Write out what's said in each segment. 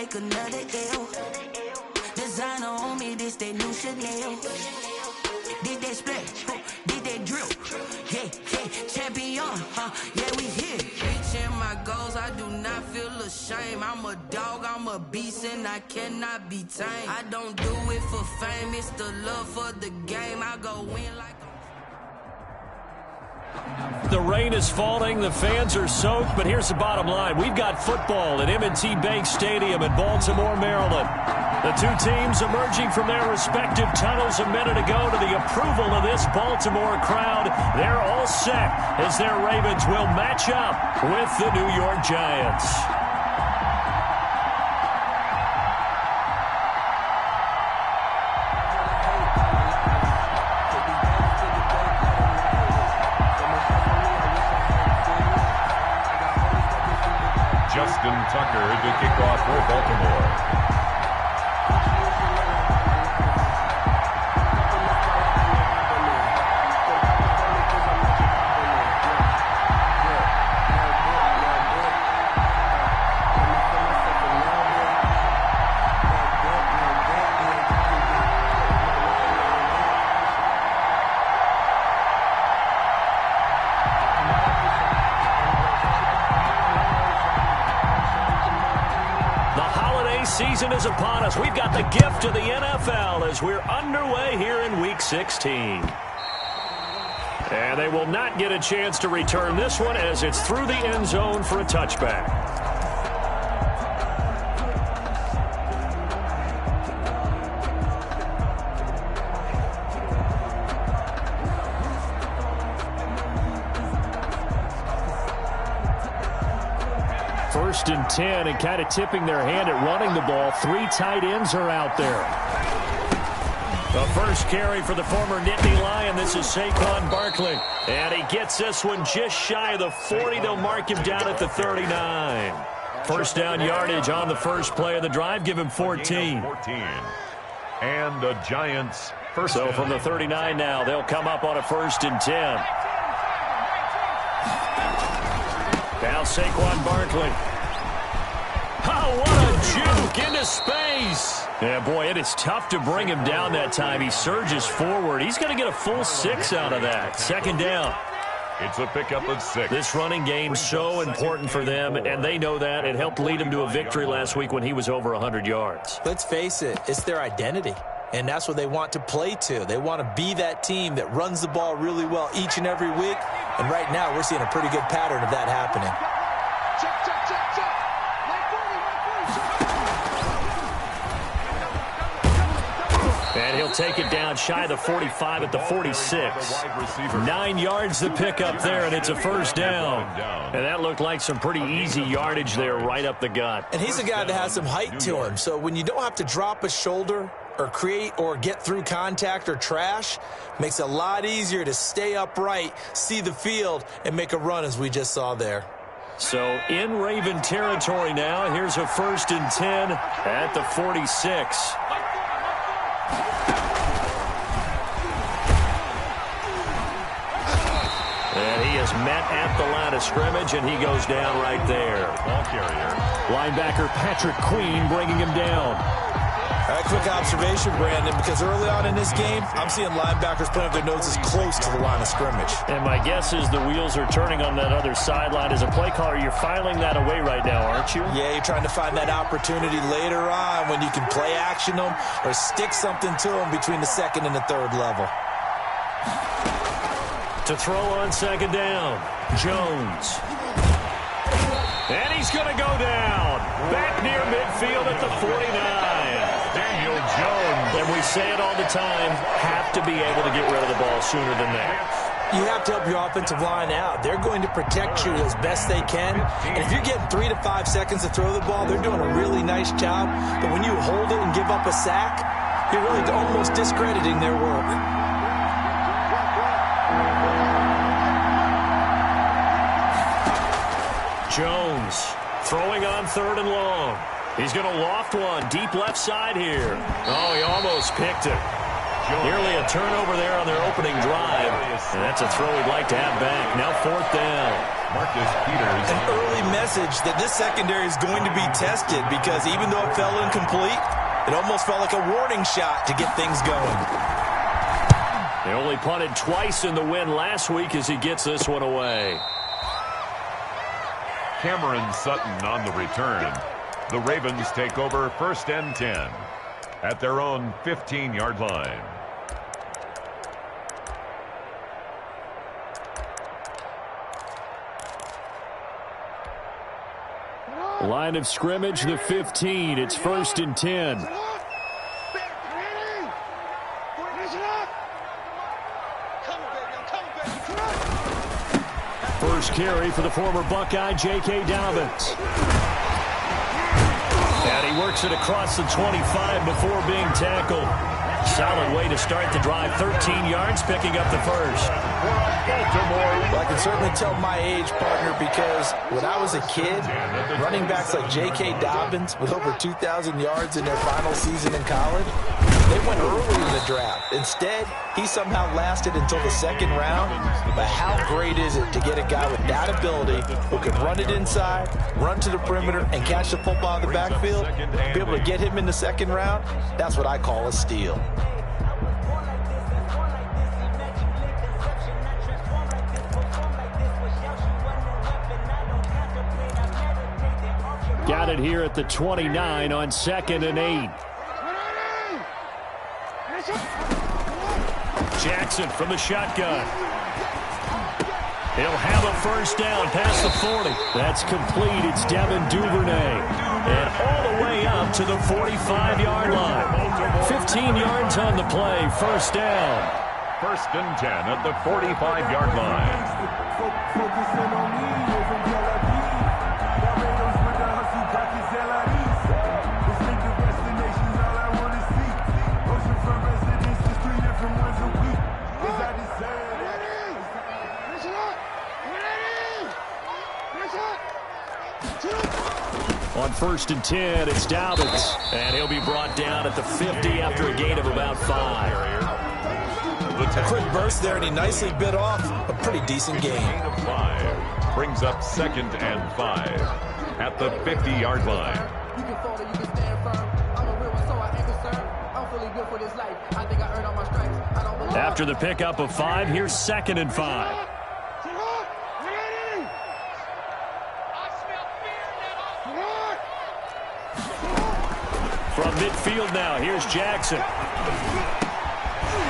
take another L. Designer on me, this they new Chanel. Did they split? Did they drill? Yeah, champion, yeah, we here. Reaching my goals, I do not feel ashamed. I'm a dog, I'm a beast, and I cannot be tamed. I don't do it for fame, it's the love for the game. I go win like The rain is falling, the fans are soaked, but here's the bottom line. We've got football at M&T Bank Stadium in Baltimore, Maryland. The two teams emerging from their respective tunnels a minute ago to the approval of this Baltimore crowd. They're all set as their Ravens will match up with the New York Giants. Justin Tucker to kick off for Baltimore. Season is upon us. We've got the gift of the NFL as we're underway here in Week 16. And they will not get a chance to return this one as it's through the end zone for a touchback. First and 10, and kind of tipping their hand at running the ball. Three tight ends are out there. The first carry for the former Nittany Lion. This is Saquon Barkley. And he gets this one just shy of the 40. They'll mark him down at the 39. First down yardage on the first play of the drive. Give him 14. And the Giants first. So from the 39 now, they'll come up on a first and 10. Now Saquon Barkley. Oh, what a juke into space. Yeah, boy, it is tough to bring him down that time. He surges forward. He's going to get a full 6 out of that. Second down. It's a pickup of 6. This running game's so important for them, and they know that. It helped lead him to a victory last week when he was over 100 yards. Let's face it, it's their identity. And that's what they want to play to. They want to be that team that runs the ball really well each and every week. And right now, we're seeing a pretty good pattern of that happening. And he'll take it down shy of the 45 at the 46. 9 yards to pick up there, and it's a first down. And that looked like some pretty easy yardage there right up the gut. And he's a guy that has some height to him. So when you don't have to drop a shoulder or create or get through contact or trash, makes it a lot easier to stay upright, see the field, and make a run as we just saw there. So in Raven territory now, here's a first and 10 at the 46. And he is met at the line of scrimmage, and he goes down right there. Ball carrier. Linebacker Patrick Queen bringing him down. All right, quick observation, Brandon, because early on in this game, I'm seeing linebackers putting up their noses close to the line of scrimmage. And my guess is the wheels are turning on that other sideline. As a play caller, you're filing that away right now, aren't you? Yeah, you're trying to find that opportunity later on when you can play action them or stick something to them between the second and the third level. To throw on second down, Jones. And he's going to go down. Back near midfield at the 49. Daniel Jones. And we say it all the time, have to be able to get rid of the ball sooner than that. You have to help your offensive line out. They're going to protect you as best they can. And if you're getting 3 to 5 seconds to throw the ball, they're doing a really nice job. But when you hold it and give up a sack, you're really almost discrediting their work. Jones throwing on third and long. He's going to loft one deep left side here. Oh, he almost picked it. Nearly a turnover there on their opening drive. And that's a throw we'd like to have back. Now 4th down. Marcus Peters. An early message that this secondary is going to be tested because even though it fell incomplete, it almost felt like a warning shot to get things going. They only punted twice in the win last week as he gets this one away. Cameron Sutton on the return. The Ravens take over 1st and 10 at their own 15-yard line. Line of scrimmage, the 15. It's 1st and 10. First carry for the former Buckeye, J.K. Dobbins. And he works it across the 25 before being tackled. Solid way to start the drive. 13 yards, picking up the first. Well, I can certainly tell my age, partner, because when I was a kid, running backs like J.K. Dobbins with over 2,000 yards in their final season in college, they went early in the draft. Instead, he somehow lasted until the 2nd round. But how great is it to get a guy with that ability who can run it inside, run to the perimeter, and catch the football in the backfield? Be able to get him in the 2nd round? That's what I call a steal. Got it here at the 29 on 2nd and 8. Jackson from the shotgun. He'll have a first down past the 40. That's complete. It's Devin Duvernay. And all the way up to the 45-yard line. 15 yards on the play. 1st down. 1st and 10 at the 45-yard line. On 1st and 10, it's Dobbins. And he'll be brought down at the 50 after a gain of about 5. A quick burst there, and he nicely bit off a pretty decent gain. Of 5 brings up 2nd and 5 at the 50-yard line. You can fall or you can stand firm. I'm a real one, so I ain't concerned. I'm fully built for this life. I think I earned all my stripes. I don't believe. After the pickup of 5, here's 2nd and 5. From midfield now, here's Jackson.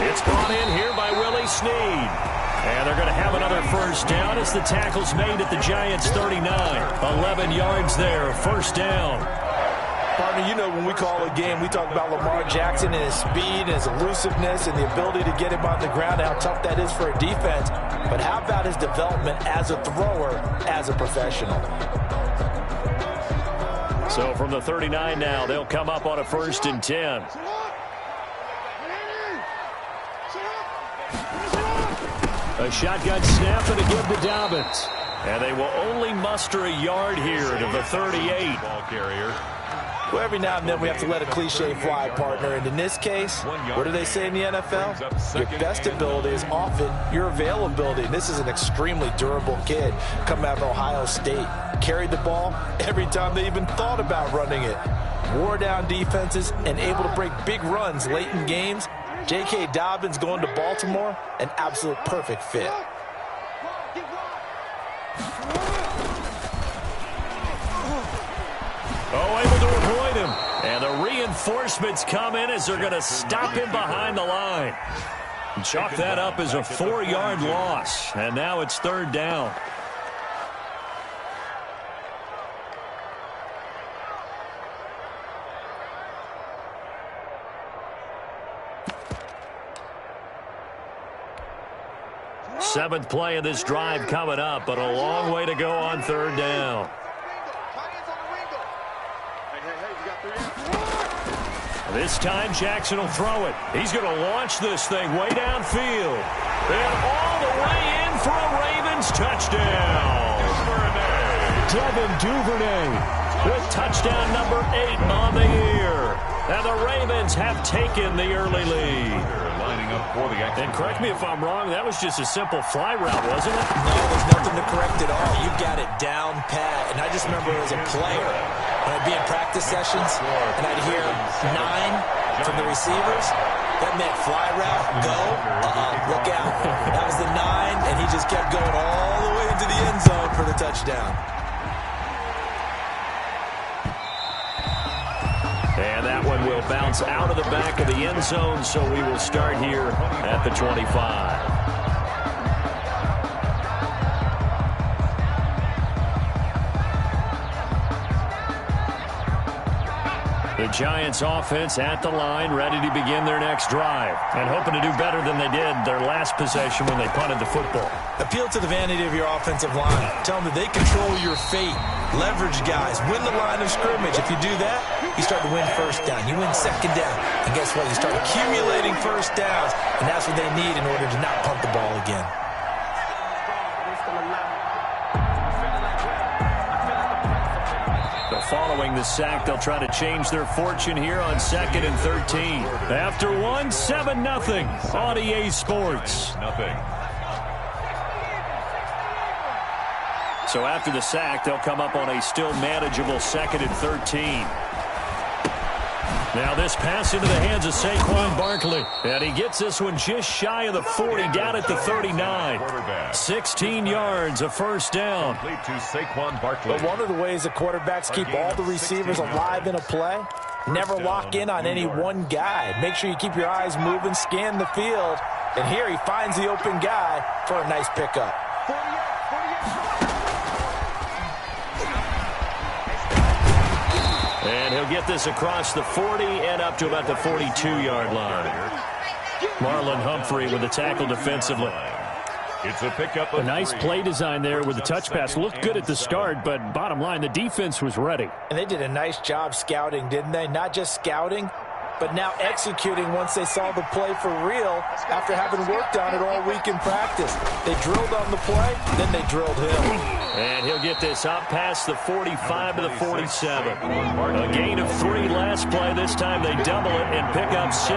It's brought in here by Willie Snead. And they're going to have another first down as the tackle's made at the Giants' 39. 11 yards there, 1st down. Partner, you know when we call a game, we talk about Lamar Jackson and his speed and his elusiveness and the ability to get him on the ground, how tough that is for a defense. But how about his development as a thrower, as a professional? So from the 39 now, they'll come up on a 1st and 10. A shotgun snap and a give to Dobbins. And they will only muster a yard here to the 38. Ball carrier. Well, every now and then we have to let a cliche fly, partner. And in this case, what do they say in the NFL? Your best ability is often your availability. And this is an extremely durable kid coming out of Ohio State. Carried the ball every time they even thought about running it. Wore down defenses and able to break big runs late in games. J.K. Dobbins going to Baltimore, an absolute perfect fit. Oh, able to avoid him. And the reinforcements come in as they're going to stop him behind the line. Chalk that up as a 4-yard loss. And now it's 3rd down. Seventh play of this drive coming up, but a long way to go on 3rd down. This time Jackson will throw it. He's going to launch this thing way downfield. And all the way in for a Ravens touchdown. Devin Duvernay with touchdown number 8 on the year. And the Ravens have taken the early lead. Lining up for the And correct me if I'm wrong, that was just a simple fly route, wasn't it? No, there's nothing to correct at all. You got it down pat. And I just remember as a player, when I'd be in practice sessions, and I'd hear 9 from the receivers, that meant fly route, go, look out. That was the 9, and he just kept going all the way into the end zone for the touchdown. And that one will bounce out of the back of the end zone, so we will start here at the 25. The Giants offense at the line, ready to begin their next drive, and hoping to do better than they did their last possession when they punted the football. Appeal to the vanity of your offensive line. Tell them that they control your fate. Leverage guys. Win the line of scrimmage. If you do that, you start to win first down. You win second down. And guess what? You start accumulating first downs, and that's what they need in order to not punt the ball again. Following the sack, they'll try to change their fortune here on 2nd and 13. After 1, 7-0 on EA Sports. So after the sack, they'll come up on a still manageable 2nd and 13. Now this pass into the hands of Saquon Barkley. And he gets this one just shy of the 40, down at the 39. 16 yards, a first down. But one of the ways the quarterbacks keep all the receivers alive in a play, never lock in on any one guy. Make sure you keep your eyes moving, scan the field. And here he finds the open guy for a nice pickup. And he'll get this across the 40 and up to about the 42-yard line. Marlon Humphrey with the tackle defensively. It's a pickup. A nice play design there with the touch pass. Looked good at the start, but bottom line, the defense was ready. And they did a nice job scouting, didn't they? Not just scouting, but now executing once they saw the play for real after having worked on it all week in practice. They drilled on the play, then they drilled him. And he'll get this up past the 45 to the 47. A gain of 3 last play. This time they double it and pick up 6.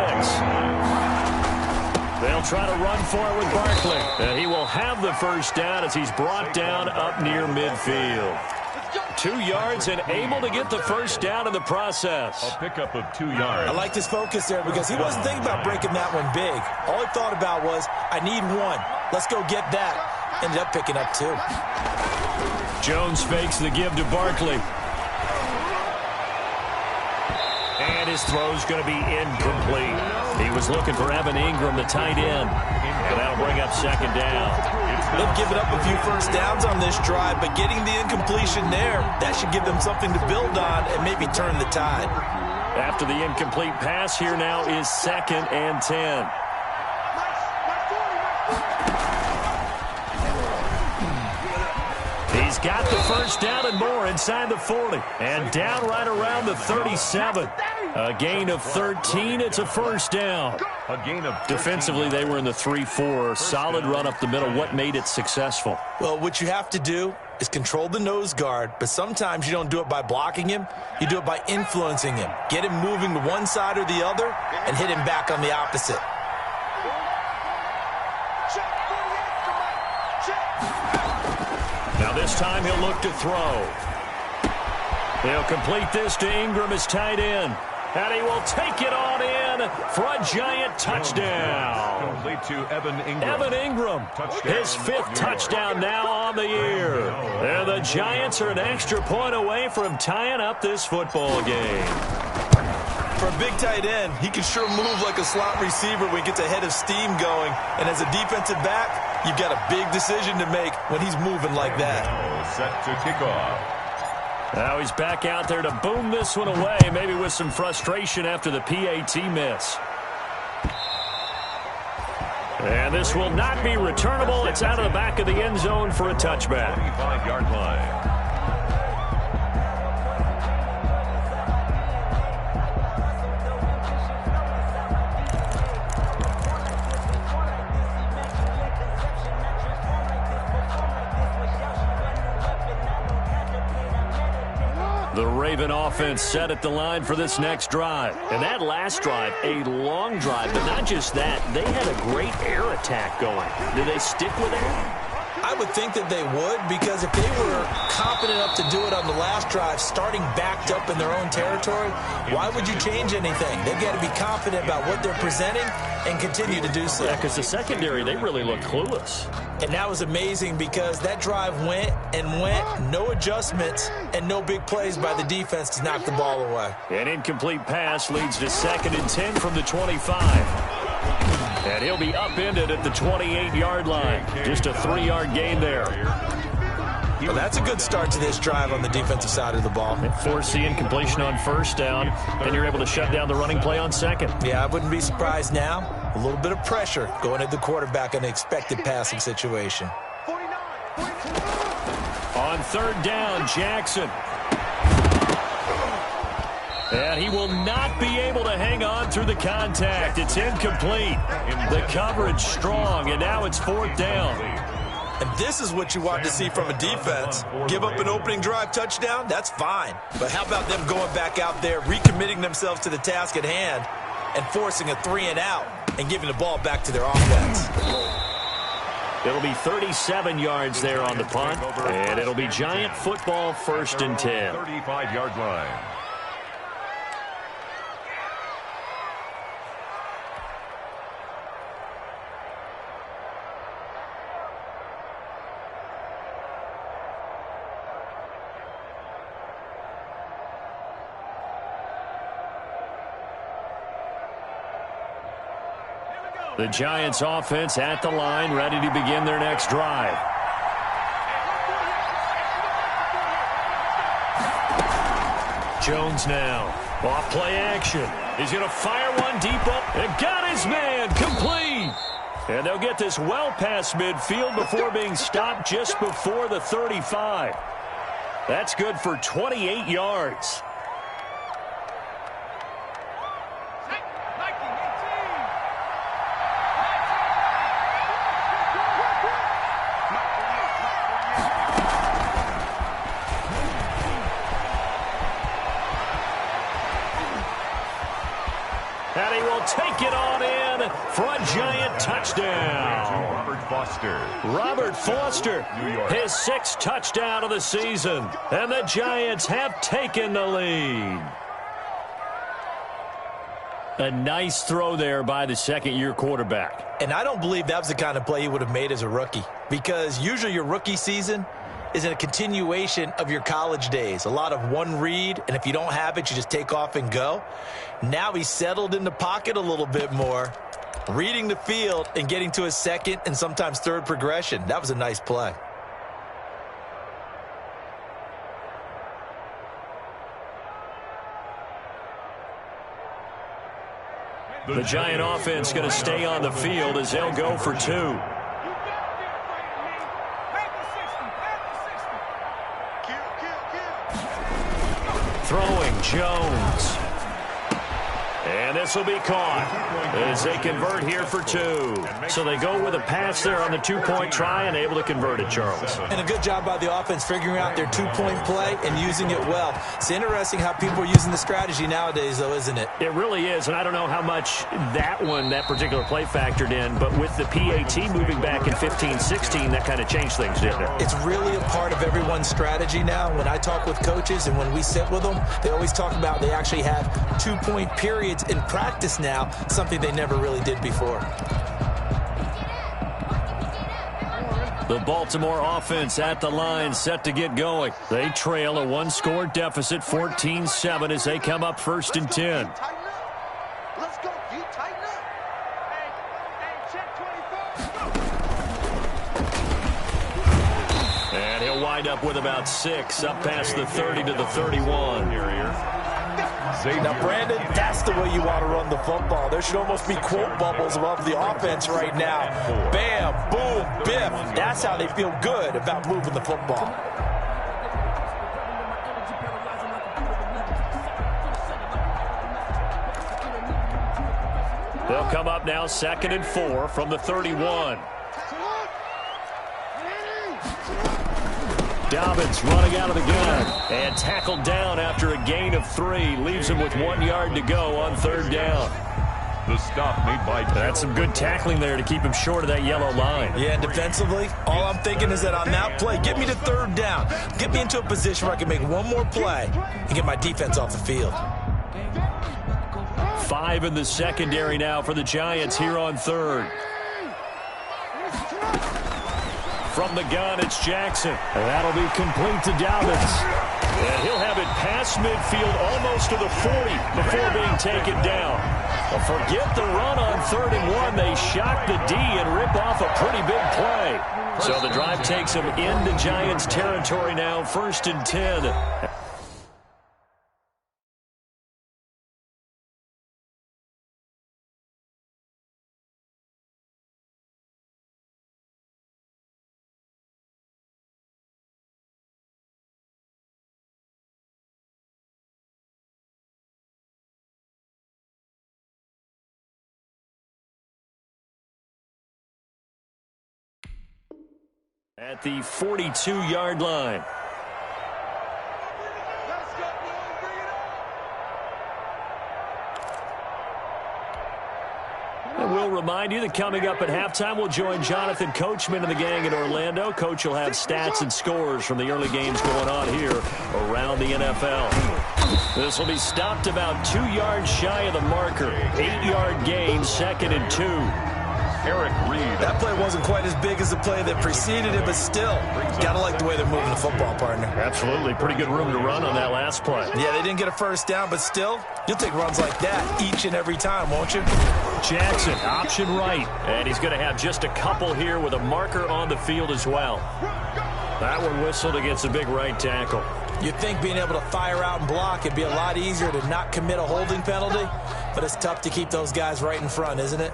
They'll try to run for it with Barkley. And he will have the first down as he's brought down up near midfield. 2 yards and able to get the first down in the process. A pickup of 2 yards. I liked his focus there because he wasn't thinking about breaking that one big. All he thought about was, I need 1. Let's go get that. Ended up picking up 2. Jones fakes the give to Barkley. And his throw's going to be incomplete. He was looking for Evan Ingram, the tight end. And that'll bring up 2nd down. They've given up a few first downs on this drive, but getting the incompletion there, that should give them something to build on and maybe turn the tide. After the incomplete pass, here now is 2nd and 10. He's got the first down and more inside the 40. And down right around the 37. A gain of 13. It's a first down. A gain of 13. Defensively, they were in the 3-4. Solid run up the middle. What made it successful? Well, what you have to do is control the nose guard, but sometimes you don't do it by blocking him. You do it by influencing him. Get him moving to one side or the other and hit him back on the opposite. Now this time he'll look to throw. He'll complete this to Ingram, his tight end. And he will take it on in for a giant touchdown. Complete to Evan Ingram. Evan Ingram, his 5th touchdown now on the year. And the Giants are an extra point away from tying up this football game. For a big tight end, he can sure move like a slot receiver when he gets a head of steam going. And as a defensive back, you've got a big decision to make when he's moving like that. Set to kick off. Now he's back out there to boom this one away, maybe with some frustration after the PAT miss. And this will not be returnable. It's out of the back of the end zone for a touchback. 25-yard line. The Raven offense set at the line for this next drive. And that last drive, a long drive, but not just that. They had a great air attack going. Do they stick with it? I would think that they would, because if they were confident enough to do it on the last drive, starting backed up in their own territory, why would you change anything? They've got to be confident about what they're presenting and continue to do so. Yeah, because the secondary, they really looked clueless. And that was amazing because that drive went and went, no adjustments, and no big plays by the defense to knock the ball away. An incomplete pass leads to 2nd and 10 from the 25. And he'll be upended at the 28-yard line. Just a 3-yard gain there. Well, that's a good start to this drive on the defensive side of the ball. Force the incompletion on 1st down, and you're able to shut down the running play on 2nd. Yeah, I wouldn't be surprised now. A little bit of pressure going at the quarterback in an expected passing situation. On 3rd down, Jackson. And he will not be able to hang on through the contact. It's incomplete. The coverage strong, and now it's 4th down. And this is what you want to see from a defense. Give up an opening drive touchdown, that's fine. But how about them going back out there, recommitting themselves to the task at hand, and forcing a 3-and-out and giving the ball back to their offense. It'll be 37 yards there on the punt, and it'll be Giant football 1st and 10. 35-yard line. The Giants offense at the line, ready to begin their next drive. Jones now. Off play action. He's going to fire one deep up. And got his man. Complete. And they'll get this well past midfield before being stopped just before the 35. That's good for 28 yards. And he will take it on in for a Giant touchdown. Robert Foster, his 6th touchdown of the season. And the Giants have taken the lead. A nice throw there by the 2nd-year quarterback. And I don't believe that was the kind of play he would have made as a rookie, because usually your rookie season is in a continuation of your college days. A lot of one read, and if you don't have it, you just take off and go. Now he's settled in the pocket a little bit more, reading the field and getting to his 2nd and sometimes 3rd progression. That was a nice play. The Giant offense going to stay on the field as they'll go for 2. Throwing Jones. And this will be caught as they convert here for 2. So they go with a pass there on the 2-point try and able to convert it, Charles. And a good job by the offense figuring out their 2-point play and using it well. It's interesting how people are using the strategy nowadays, though, isn't it? It really is, and I don't know how much that particular play factored in, but with the PAT moving back in 15-16, that kind of changed things, didn't it? It's really a part of everyone's strategy now. When I talk with coaches and when we sit with them, they always talk about they actually have 2-point periods in practice now, something they never really did before. The Baltimore offense at the line, set to get going. They trail a 1-score deficit, 14-7, as they come up 1st and 10. Let's go. You tighten up. Hey, check 24. And he'll wind up with about 6, up past the 30 to the 31. Now, Brandon, that's the way you want to run the football. There should almost be quote bubbles above the offense right now. Bam, boom, biff. That's how they feel good about moving the football. They'll come up now 2nd and 4 from the 31. Dobbins running out of the gun and tackled down after a gain of 3. Leaves him with 1 yard to go on 3rd down. The stop made by... That's some good tackling there to keep him short of that yellow line. Yeah, and defensively, all I'm thinking is that on that play, get me to 3rd down. Get me into a position where I can make one more play and get my defense off the field. 5 in the secondary now for the Giants here on 3rd. From the gun, it's Jackson. And that'll be complete to Dobbins. And he'll have it past midfield almost to the 40 before being taken down. But forget the run on 3rd and 1. They shock the D and rip off a pretty big play. So the drive takes them into Giants territory now, 1st and 10. At the 42-yard line. And we'll remind you that coming up at halftime, we'll join Jonathan Coachman and the gang in Orlando. Coach will have stats and scores from the early games going on here around the NFL. This will be stopped about 2 yards shy of the marker. 8-yard gain, 2nd and 2. Eric Reed. That play wasn't quite as big as the play that preceded it, but still, gotta like the way they're moving the football, partner. Absolutely. Pretty good room to run on that last play. Yeah, they didn't get a 1st down, but still, you'll take runs like that each and every time, won't you? Jackson, option right. And he's going to have just a couple here with a marker on the field as well. That one whistled against a big right tackle. You'd think being able to fire out and block it'd be a lot easier to not commit a holding penalty, but it's tough to keep those guys right in front, isn't it?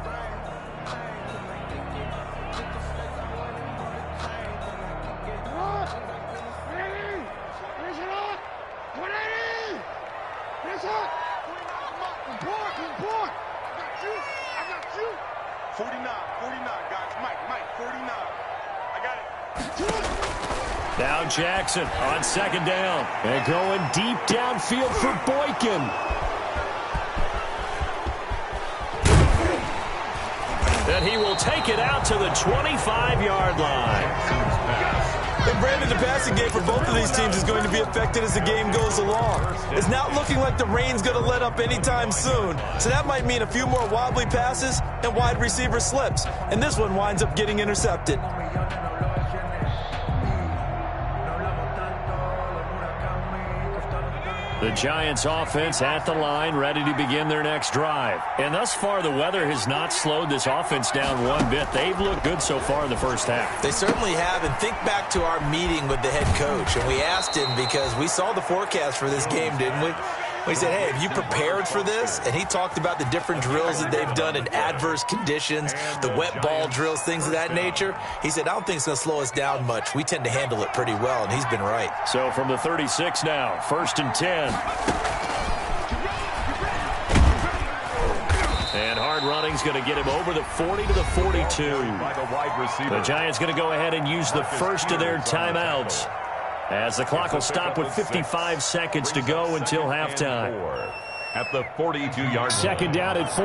Now Jackson on 2nd down. And going deep downfield for Boykin. And he will take it out to the 25-yard line. And Brandon, the passing game for both of these teams is going to be affected as the game goes along. It's not looking like the rain's going to let up anytime soon. So that might mean a few more wobbly passes and wide receiver slips. And this one winds up getting intercepted. The Giants offense at the line, ready to begin their next drive. And thus far, the weather has not slowed this offense down one bit. They've looked good so far in the first half. They certainly have. And think back to our meeting with the head coach. And we asked him because we saw the forecast for this game, didn't we? We said, hey, have you prepared for this? And he talked about the different drills that they've done in adverse conditions, the wet ball drills, things of that nature. He said, I don't think it's going to slow us down much. We tend to handle it pretty well, and he's been right. So from the 36 now, 1st and 10. And hard running's going to get him over the 40 to the 42. The Giants going to go ahead and use the first of their timeouts, as the clock will stop with 55 seconds to go until halftime. At the 42-yard line. 2nd down at 4.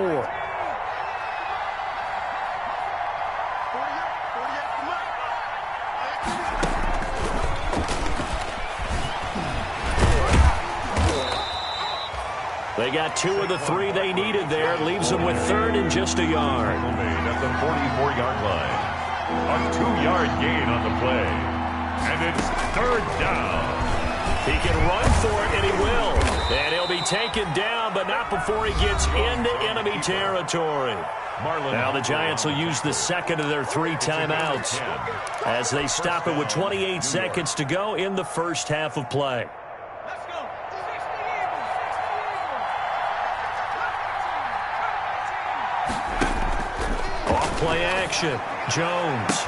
They got 2 of the 3 they needed there. Leaves them with 3rd and just a yard. At the 44-yard line. A 2-yard gain on the play. And it's 3rd down. He can run for it, and he will. And he'll be taken down, but not before he gets into enemy territory. Now the Giants will use the 2nd of their 3 timeouts as they stop it with 28 seconds to go in the first half of play. Off play action. Jones.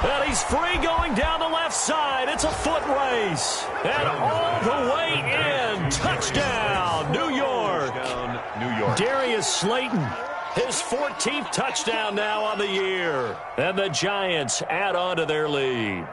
And he's free going down the left side. It's a foot race. And all the way in. Touchdown, New York. Darius Slayton, his 14th touchdown now on the year. And the Giants add on to their lead.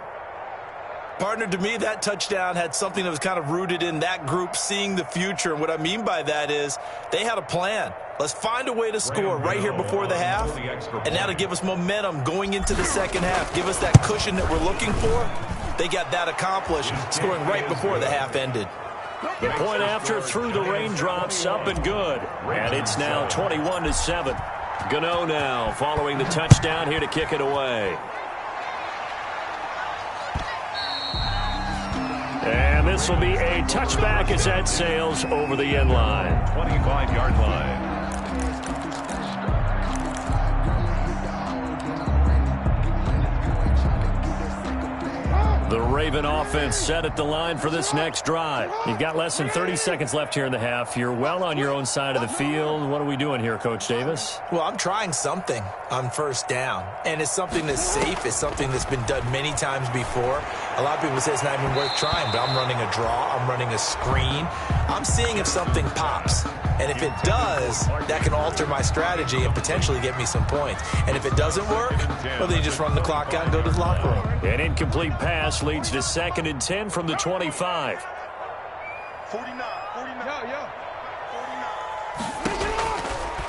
Partner, to me, that touchdown had something that was kind of rooted in that group seeing the future. And what I mean by that is they had a plan. Let's find a way to score right here before the half, and that'll give us momentum going into the second half. Give us that cushion that we're looking for. They got that accomplished, scoring right before the half ended. The point after through the raindrops, up and good. And it's now 21-7. Gano now following the touchdown here to kick it away. And this will be a touchback as that sails over the end line. 25-yard line. The Raven offense set at the line for this next drive. You've got less than 30 seconds left here in the half. You're well on your own side of the field. What are we doing here, Coach Davis? Well, I'm trying something on first down, and it's something that's safe. It's something that's been done many times before. A lot of people say it's not even worth trying, but I'm running a draw. I'm running a screen. I'm seeing if something pops. And if it does, that can alter my strategy and potentially get me some points. And if it doesn't work, well, then you just run the clock out and go to the locker room. An incomplete pass leads to 2nd and 10 from the 25. 49.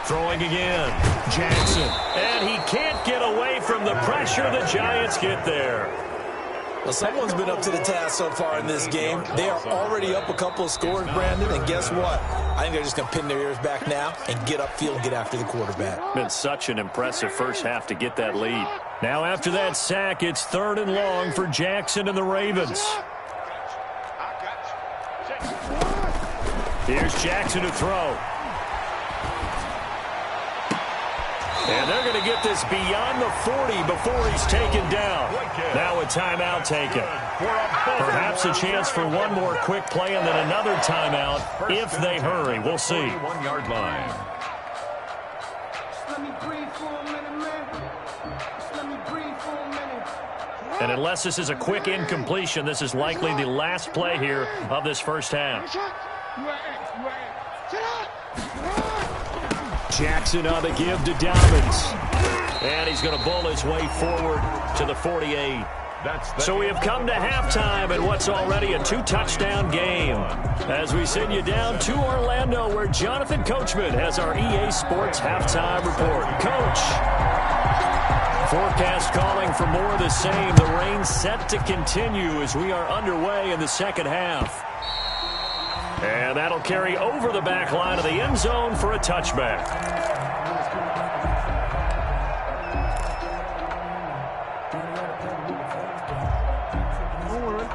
Throwing again. Jackson. And he can't get away from the pressure. The Giants get there. Well, someone's been up to the task so far in this game. They are already up a couple of scores, Brandon, and guess what? I think they're just going to pin their ears back now and get upfield and get after the quarterback. Been such an impressive first half to get that lead. Now after that sack, it's 3rd and long for Jackson and the Ravens. Here's Jackson to throw. And they're going to get this beyond the 40 before he's taken down. Now a timeout taken. Perhaps a chance for one more quick play and then another timeout if they hurry. We'll see. 1-yard line. And unless this is a quick incompletion, this is likely the last play here of this first half. Jackson on the give to Dobbins. And he's going to bull his way forward to the 48. So we have come to halftime in what's already a 2-touchdown game. As we send you down to Orlando, where Jonathan Coachman has our EA Sports halftime report. Coach. Forecast calling for more of the same. The rain set to continue as we are underway in the second half. And that'll carry over the back line of the end zone for a touchback.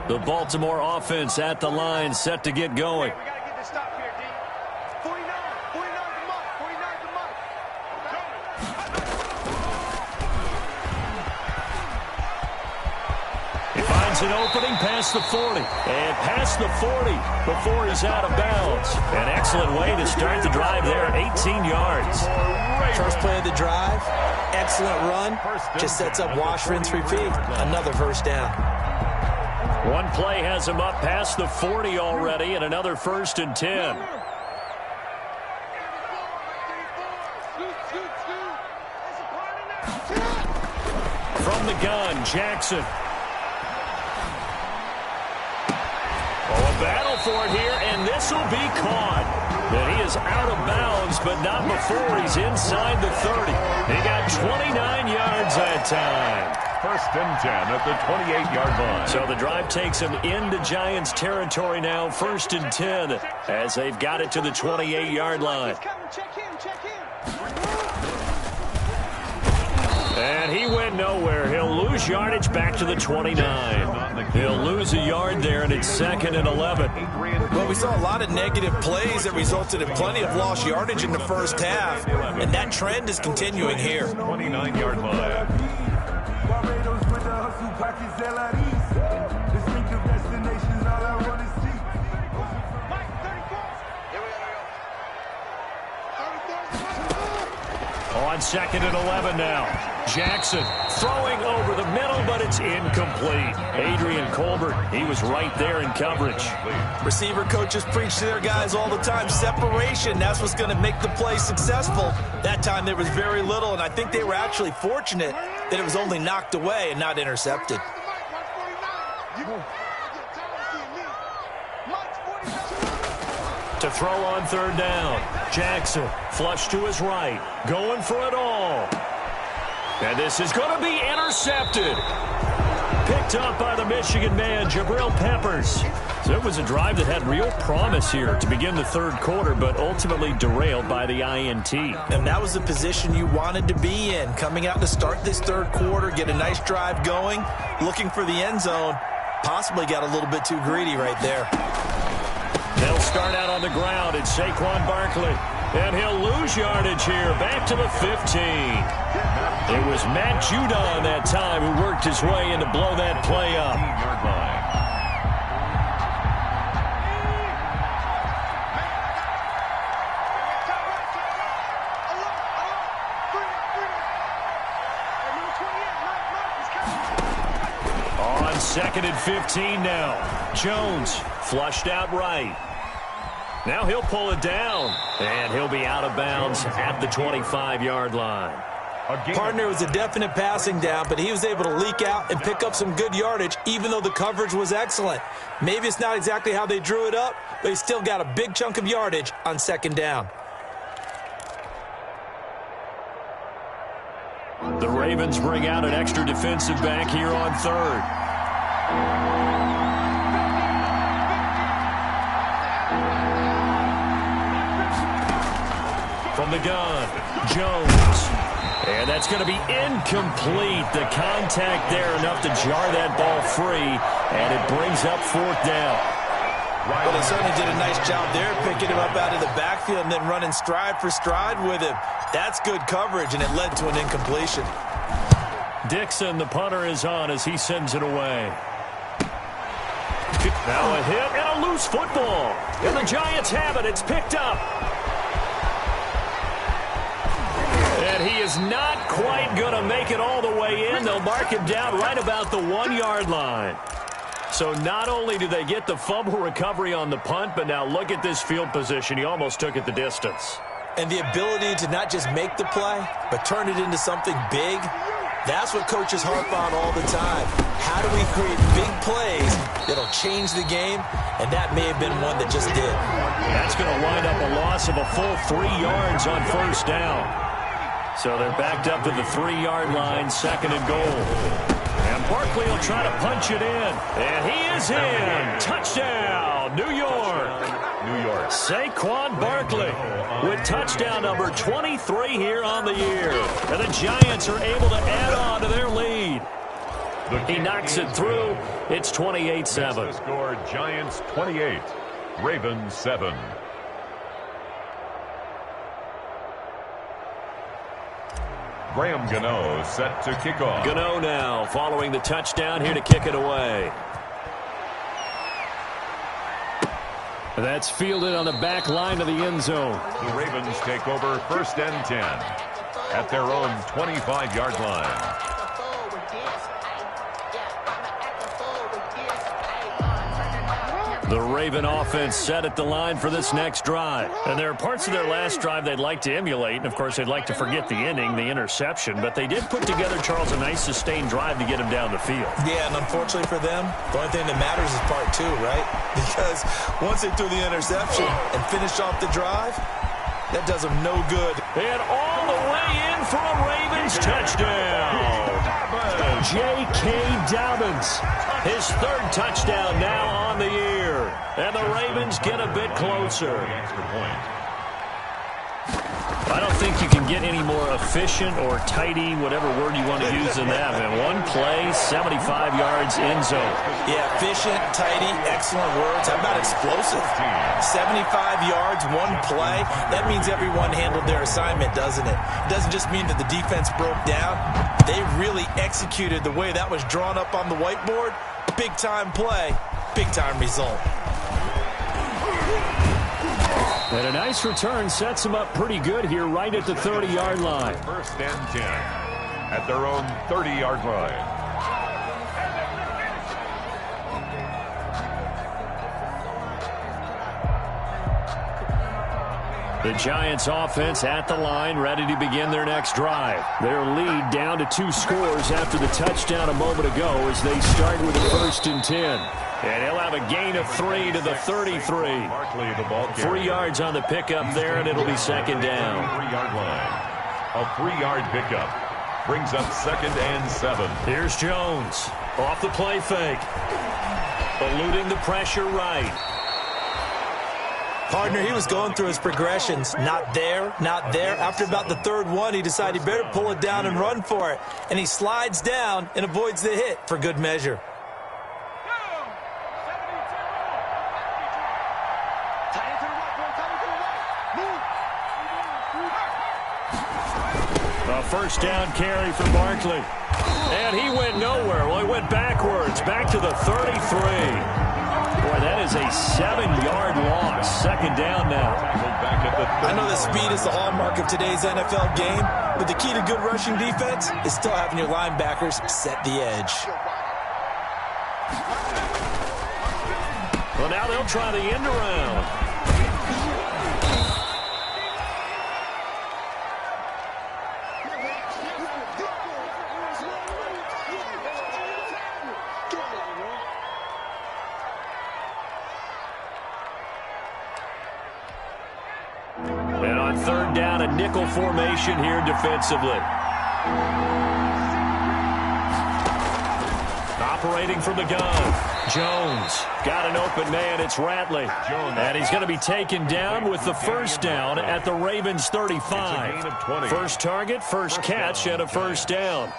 The Baltimore offense at the line, set to get going. We got to get this stop here, D. 49 to Mike. 49 to Mike. He finds an opening past the 40. And past the 40 before he's out of bounds. An excellent way to start the drive there, 18 yards. First play of the drive, excellent run. Just sets up wash, rinse, repeat. Another first down. One play has him up past the 40 already, and another 1st and 10. From the gun, Jackson. Oh, a battle for it here, and this will be caught. And he is out of bounds, but not before he's inside the 30. He got 29 yards that time. 1st and 10 at the 28-yard line. So the drive takes him into Giants territory now, 1st and 10, as they've got it to the 28-yard line. And he went nowhere. He'll lose yardage back to the 29. He'll lose a yard there, and it's 2nd and 11. Well, we saw a lot of negative plays that resulted in plenty of lost yardage in the first half, and that trend is continuing here. 29-yard line. On 2nd and 11 now. Jackson throwing over the middle, but it's incomplete. Adrian Colbert, he was right there in coverage. Receiver coaches preach to their guys all the time. Separation, that's what's going to make the play successful. That time there was very little, and I think they were actually fortunate that it was only knocked away and not intercepted. To throw on third down. Jackson, flush to his right. Going for it all. And this is going to be intercepted. Picked up by the Michigan man, Jabril Peppers. So it was a drive that had real promise here to begin the third quarter, but ultimately derailed by the INT. And that was the position you wanted to be in. Coming out to start this third quarter, get a nice drive going, looking for the end zone. Possibly got a little bit too greedy right there. They'll start out on the ground. It's Saquon Barkley. And he'll lose yardage here. Back to the 15. It was Matt Judon that time who worked his way in to blow that play up. On 2nd and 15 now. Jones flushed out right. Now he'll pull it down, and he'll be out of bounds at the 25-yard line. Partner was a definite passing down, but he was able to leak out and pick up some good yardage, even though the coverage was excellent. Maybe it's not exactly how they drew it up, but he still got a big chunk of yardage on 2nd down. The Ravens bring out an extra defensive back here on 3rd. From the gun, Jones. And that's going to be incomplete. The contact there enough to jar that ball free, and it brings up 4th down. Well, they certainly did a nice job there, picking him up out of the backfield and then running stride for stride with him. That's good coverage, and it led to an incompletion. Dixon, the punter, is on as he sends it away. Now a hit and a loose football. And the Giants have it. It's picked up. And he is not quite going to make it all the way in. They'll mark him down right about the 1-yard line. So not only do they get the fumble recovery on the punt, but now look at this field position. He almost took it the distance. And the ability to not just make the play, but turn it into something big, that's what coaches harp on all the time. How do we create big plays that'll change the game? And that may have been one that just did. That's going to wind up a loss of a full 3 yards on 1st down. So they're backed up to the 3-yard line, 2nd and goal. And Barkley will try to punch it in. And he is in. Touchdown, New York. Saquon Barkley with touchdown number 23 here on the year. And the Giants are able to add on to their lead. He knocks it through. It's 28-7. Score Giants 28, Ravens 7. Graham Gano set to kick off. Gano now following the touchdown here to kick it away. That's fielded on the back line of the end zone. The Ravens take over 1st and 10 at their own 25-yard line. The Raven offense set at the line for this next drive. And there are parts of their last drive they'd like to emulate. And, of course, they'd like to forget the inning, the interception. But they did put together, Charles, a nice sustained drive to get him down the field. Yeah, and unfortunately for them, the only thing that matters is part 2, right? Because once they threw the interception and finished off the drive, that does them no good. And all the way in for a Ravens touchdown. J.K. Dobbins, his 3rd touchdown now on the year. And the Ravens get a bit closer. I don't think you can get any more efficient or tidy, whatever word you want to use in that. Man, one play, 75 yards in zone. Yeah, efficient, tidy, excellent words. How about explosive? 75 yards, one play. That means everyone handled their assignment, doesn't it? It doesn't just mean that the defense broke down. They really executed the way that was drawn up on the whiteboard. Big-time play, big-time result. And a nice return sets them up pretty good here right at the 30-yard line. 1st and 10 at their own 30-yard line. The Giants offense at the line, ready to begin their next drive. Their lead down to 2 scores after the touchdown a moment ago as they start with a 1st and 10. And he'll have a gain of 3 to the 33. 3 yards on the pickup there, and it'll be 2nd down. 3-yard line. A 3-yard pickup brings up 2nd and 7. Here's Jones off the play fake. Eluding the pressure right. Partner, he was going through his progressions. Not there, not there. After about the 3rd one, he decided he better pull it down and run for it. And he slides down and avoids the hit for good measure. A 1st down carry for Barkley. And he went nowhere. Well, he went backwards, back to the 33. Boy, that is a 7-yard loss. 2nd down now. I know that speed is the hallmark of today's NFL game, but the key to good rushing defense is still having your linebackers set the edge. Well, now they'll try the end around. And on 3rd down, a nickel formation here defensively. Operating from the gun. Jones got an open man. It's Ratley. And he's going to be taken down with the 1st down at the Ravens 35. First target, first catch, and a 1st down.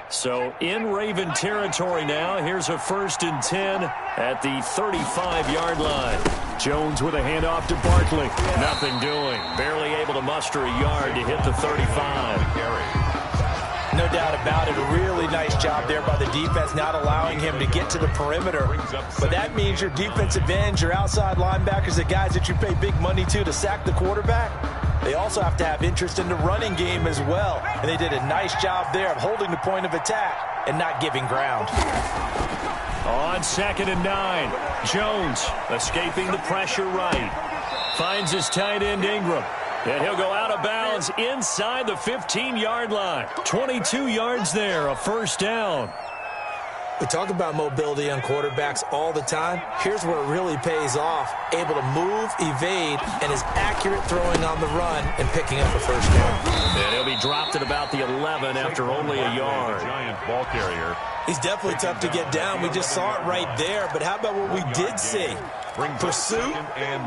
So in Raven territory now. Here's a 1st and 10 at the 35-yard line. Jones with a handoff to Barkley. Nothing doing. Barely able to muster a yard to hit the 35. No doubt about it. A really nice job there by the defense, not allowing him to get to the perimeter. But that means your defensive ends, your outside linebackers, the guys that you pay big money to sack the quarterback, they also have to have interest in the running game as well. And they did a nice job there of holding the point of attack and not giving ground. On 2nd and 9, Jones escaping the pressure right. Finds his tight end Ingram. And he'll go out of bounds inside the 15-yard line. 22 yards there, a 1st down. We talk about mobility on quarterbacks all the time. Here's where it really pays off. Able to move, evade, and is accurate throwing on the run and picking up a 1st down. And he'll be dropped at about the 11 after only a yard. Giant ball carrier. He's definitely tough to get down. We just saw it right there. But how about what we did see? Pursuit,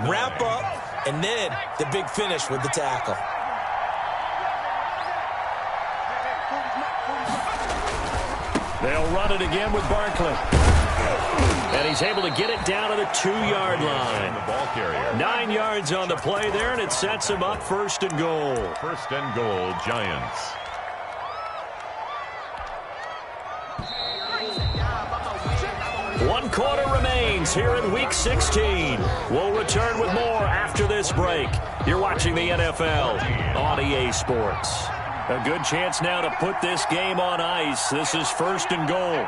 wrap up, and then the big finish with the tackle. They'll run it again with Barkley. And he's able to get it down to the 2-yard line. 9 yards on the play there, and it sets him up 1st and goal. 1st and goal, Giants. One quarter remains here in Week 16. We'll return with more after this break. You're watching the NFL on EA Sports. A good chance now to put this game on ice. This is 1st and goal.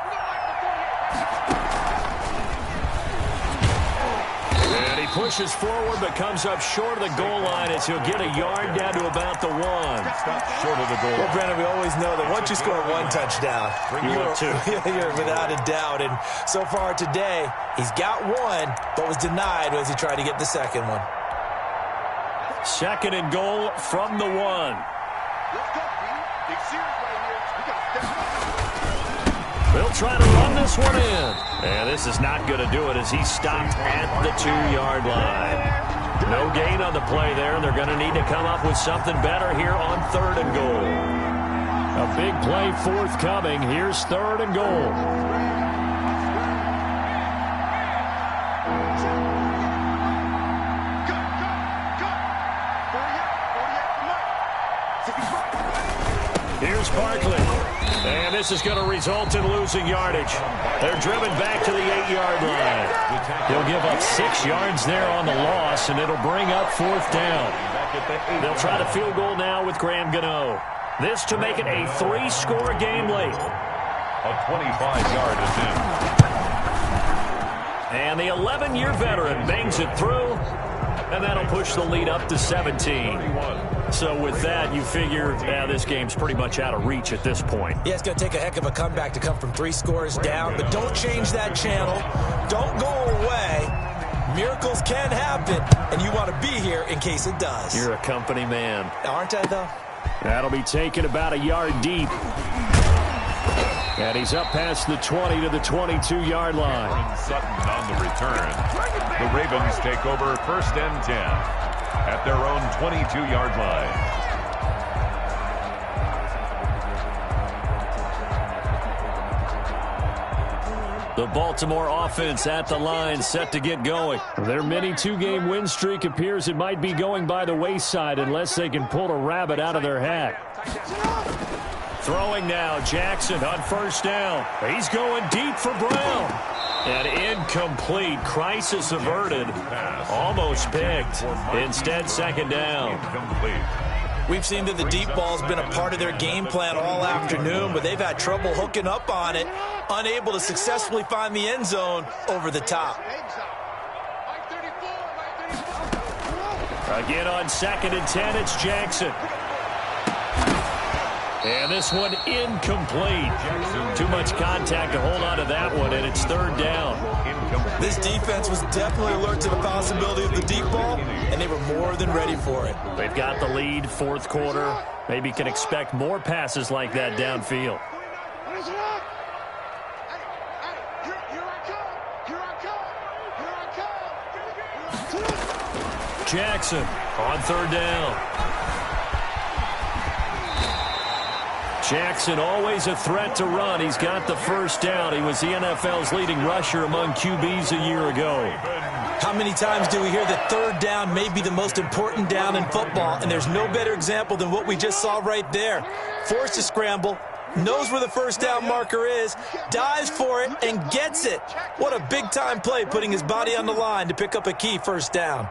And he pushes forward but comes up short of the goal line as he'll get a yard down to about the 1. Short of the goal. Well, Brandon, we always know that once you score 1 touchdown, you're without a doubt. And so far today, he's got 1, but was denied as he tried to get the 2nd one. 2nd and goal from the 1. They'll try to run this one in. And this is not going to do it as he's stopped at the 2-yard line. No gain on the play there. They're going to need to come up with something better here on 3rd and goal. A big play forthcoming. Here's 3rd and goal. Here's Barkley. And this is going to result in losing yardage. They're driven back to the 8-yard line. He'll give up 6 yards there on the loss, and it'll bring up 4th down. They'll try to field goal now with Graham Gano. This to make it a 3-score game late. A 25-yard attempt. And the 11-year veteran bangs it through, and that'll push the lead up to 17. So with that, you figure, this game's pretty much out of reach at this point. Yeah, it's going to take a heck of a comeback to come from 3 scores down, but don't change that channel. Don't go away. Miracles can happen, and you want to be here in case it does. You're a company man. Aren't I, though? That'll be taken about a yard deep. And he's up past the 20 to the 22-yard line. Sutton on the return. The Ravens take over 1st and 10 at their own 22-yard line. The Baltimore offense at the line, set to get going. Their mini 2-game win streak appears it might be going by the wayside unless they can pull a rabbit out of their hat. Throwing now, Jackson on 1st down. He's going deep for Brown. And incomplete. Crisis averted. Almost picked. Instead, 2nd down. We've seen that the deep ball's been a part of their game plan all afternoon, but they've had trouble hooking up on it, unable to successfully find the end zone over the top. Again on 2nd and 10, it's Jackson. And this one incomplete. Too much contact to hold on to that one, and it's 3rd down. This defense was definitely alert to the possibility of the deep ball, and they were more than ready for it. They've got the lead, 4th quarter. Maybe can expect more passes like that downfield. Jackson on 3rd down. Jackson always a threat to run. He's got the 1st down. He was the NFL's leading rusher among QBs a year ago. How many times do we hear that 3rd down may be the most important down in football? And there's no better example than what we just saw right there. Forced to scramble, knows where the 1st down marker is, dives for it, and gets it. What a big-time play, putting his body on the line to pick up a key 1st down.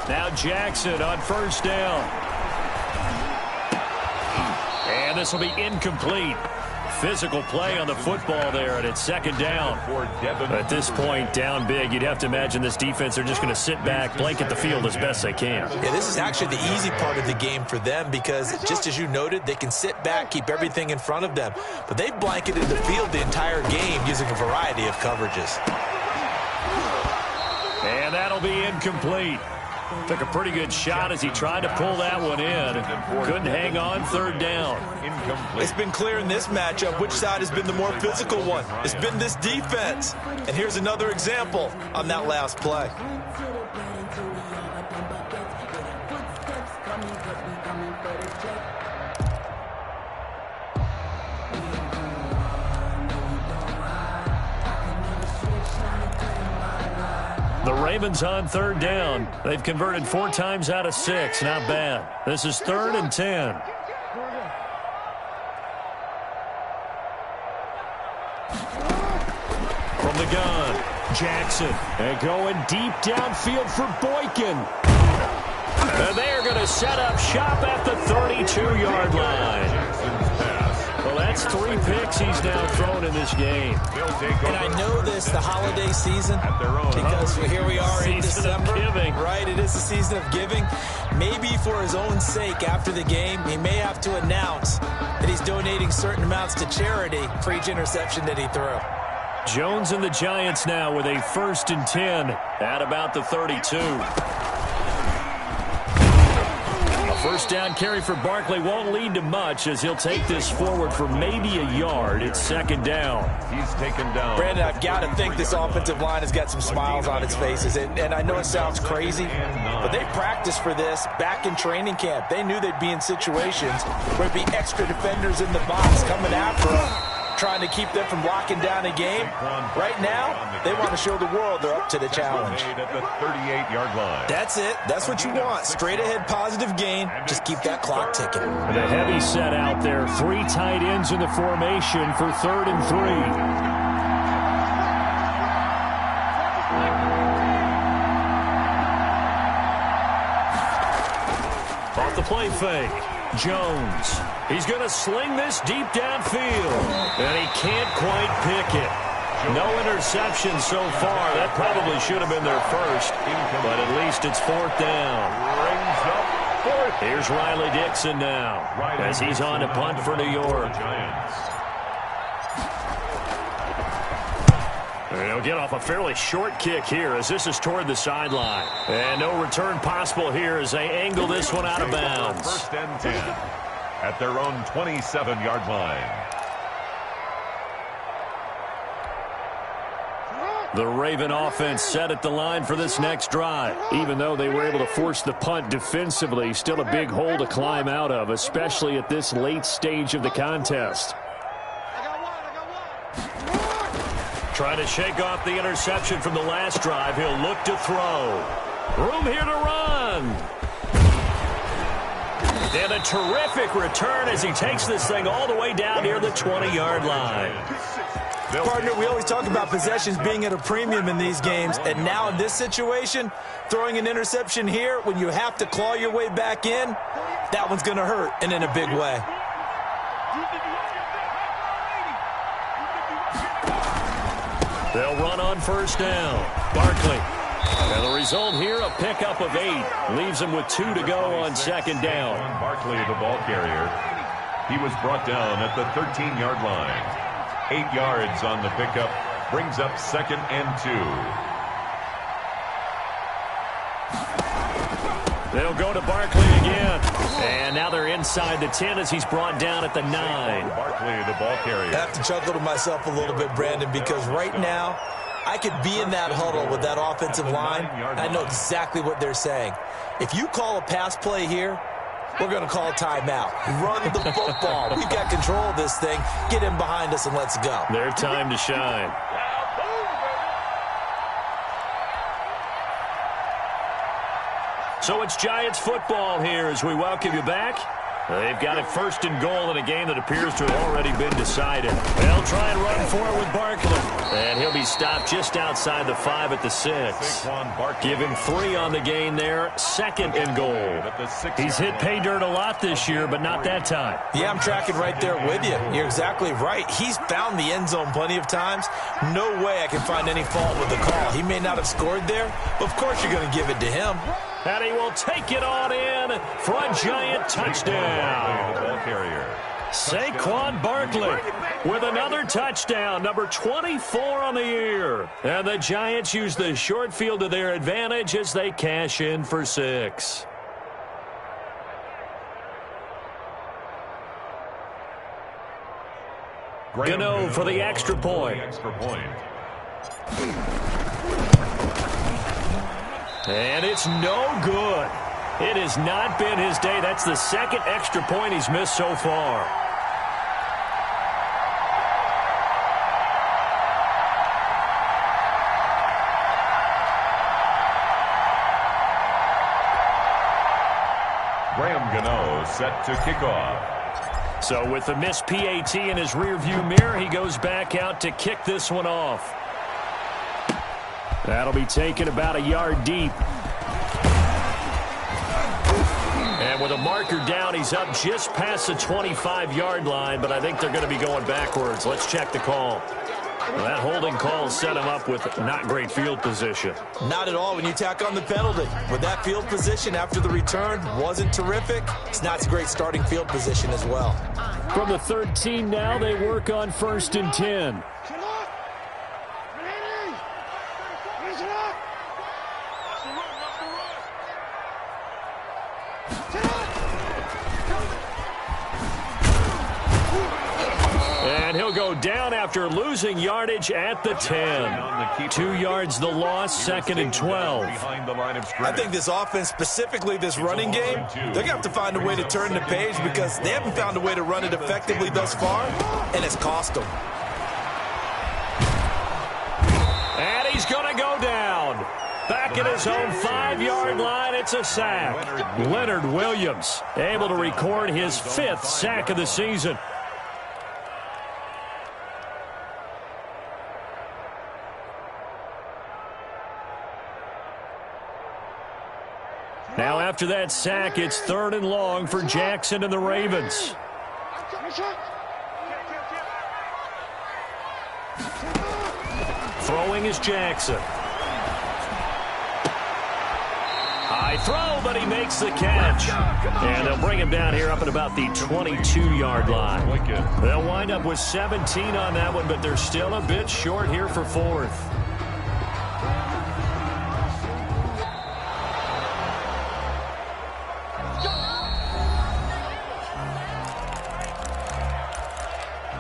Now Jackson on 1st down. And this will be incomplete. Physical play on the football there, and it's 2nd down. At this point, down big, you'd have to imagine this defense are just going to sit back, blanket the field as best they can. Yeah, this is actually the easy part of the game for them because, just as you noted, they can sit back, keep everything in front of them. But they've blanketed the field the entire game using a variety of coverages. And that'll be incomplete. Took a pretty good shot as he tried to pull that one in. Couldn't hang on, 3rd down. It's been clear in this matchup which side has been the more physical one. It's been this defense. And here's another example on that last play. The Ravens on 3rd down. They've converted 4 times out of 6. Not bad. This is 3rd and 10. From the gun, Jackson. And going deep downfield for Boykin. And they're going to set up shop at the 32-yard line. Well, that's 3 picks he's now thrown in this game. And I know this, the holiday season, because here we are in December. Right, it is the season of giving. Maybe for his own sake after the game, he may have to announce that he's donating certain amounts to charity for each interception that he threw. Jones and the Giants now with a 1st and 10 at about the 32. A 1st down carry for Barkley won't lead to much as he'll take this forward for maybe a yard. It's 2nd down. He's taken down. Brandon, I've got to think this offensive line has got some smiles on its faces. And I know it sounds crazy, but they practiced for this back in training camp. They knew they'd be in situations where there'd be extra defenders in the box coming after them, trying to keep them from locking down a game. Right now, they want to show the world they're up to the challenge. At the 38-yard line. That's it. That's what you want. Straight ahead, positive gain. Just keep that clock ticking. The heavy set out there. 3 tight ends in the formation for 3rd and 3. Off the play fake. Jones. He's going to sling this deep downfield. And he can't quite pick it. No interception so far. That probably should have been their first. But at least it's 4th down. Here's Riley Dixon now as he's on to punt for New York. They'll get off a fairly short kick here as this is toward the sideline. And no return possible here as they angle this one out of bounds. 1st and 10 at their own 27-yard line. The Raven offense set at the line for this next drive. Even though they were able to force the punt defensively, still a big hole to climb out of, especially at this late stage of the contest. Trying to shake off the interception from the last drive. He'll look to throw. Room here to run. And a terrific return as he takes this thing all the way down near the 20-yard line. Partner, we always talk about possessions being at a premium in these games, and now in this situation, throwing an interception here when you have to claw your way back in, that one's going to hurt, and in a big way. They'll run on 1st down. Barkley. And the result here, a pickup of 8. Leaves him with 2 to go on 2nd down. Barkley, the ball carrier. He was brought down at the 13-yard line. 8 yards on the pickup. Brings up 2nd and 2. They'll go to Barkley again. And now they're inside the 10 as he's brought down at the 9. Barkley, the ball carrier. I have to chuckle to myself a little bit, Brandon, because right now, I could be in that huddle with that offensive line. I know exactly what they're saying. If you call a pass play here, we're going to call a timeout. Run the football. We've got control of this thing. Get in behind us and let's go. Their time to shine. So it's Giants football here as we welcome you back. They've got it 1st and goal in a game that appears to have already been decided. They'll try and run for it with Barkley. And he'll be stopped just outside the 5 at the 6. Give him 3 on the gain there. 2nd and goal. He's hit pay dirt a lot this year, but not that time. Yeah, I'm tracking right there with you. You're exactly right. He's found the end zone plenty of times. No way I can find any fault with the call. He may not have scored there, but of course you're going to give it to him. And he will take it on in for a Giant touchdown. Saquon Barkley with another touchdown, number 24 on the year. And the Giants use the short field to their advantage as they cash in for 6. Gano for the extra point. And it's no good. It has not been his day. That's the 2nd extra point he's missed so far. Graham Gano set to kick off. So with the missed PAT in his rearview mirror, he goes back out to kick this one off. That'll be taken about a yard deep. And with a marker down, he's up just past the 25-yard line, but I think they're going to be going backwards. Let's check the call. Well, that holding call set him up with not great field position. Not at all when you tack on the penalty. With that field position after the return wasn't terrific, it's not a great starting field position as well. From the 13 now, they work on 1st and 10. And he'll he'll go down after losing yardage at the 10. 2 yards the loss, 2nd and 12. I think this offense, specifically this running game, they're going to have to find a way to turn the page because they haven't found a way to run it effectively thus far, and it's cost them. And he's going to go down. Back at his own 5-yard line, it's a sack. Leonard Williams able to record his 5th sack of the season. Now after that sack, it's 3rd and long for Jackson and the Ravens. Throwing is Jackson. High throw, but he makes the catch. And they'll bring him down here up at about the 22-yard line. They'll wind up with 17 on that one, but they're still a bit short here for 4th.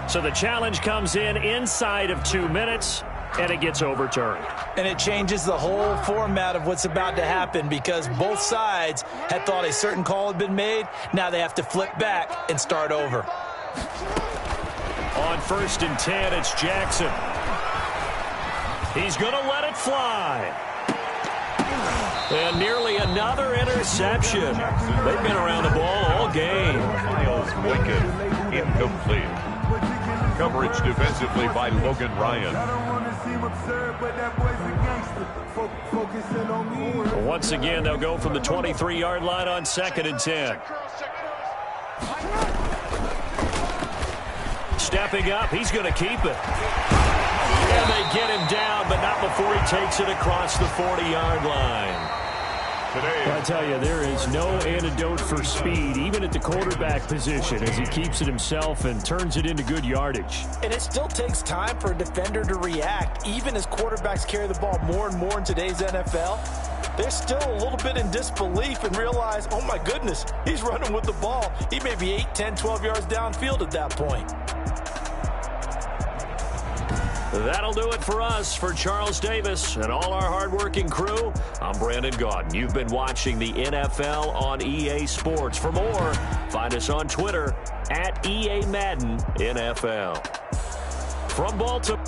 So the challenge comes in inside of 2 minutes, and it gets overturned. And it changes the whole format of what's about to happen because both sides had thought a certain call had been made. Now they have to flip back and start over. On 1st and 10, it's Jackson. He's going to let it fly. And nearly another interception. They've been around the ball all game. Miles Boykin, incomplete. Coverage defensively by Logan Ryan. Once again, they'll go from the 23-yard line on 2nd and 10. Stepping up, he's going to keep it. And they get him down, but not before he takes it across the 40-yard line. I tell you, there is no antidote for speed, even at the quarterback position, as he keeps it himself and turns it into good yardage. And it still takes time for a defender to react. Even as quarterbacks carry the ball more and more in today's NFL, they're still a little bit in disbelief and realize, oh my goodness, he's running with the ball. He may be 8, 10, 12 yards downfield at that point. That'll do it for us. For Charles Davis and all our hardworking crew, I'm Brandon Gaudin. You've been watching the NFL on EA Sports. For more, find us on Twitter @EA Madden NFL. From Baltimore.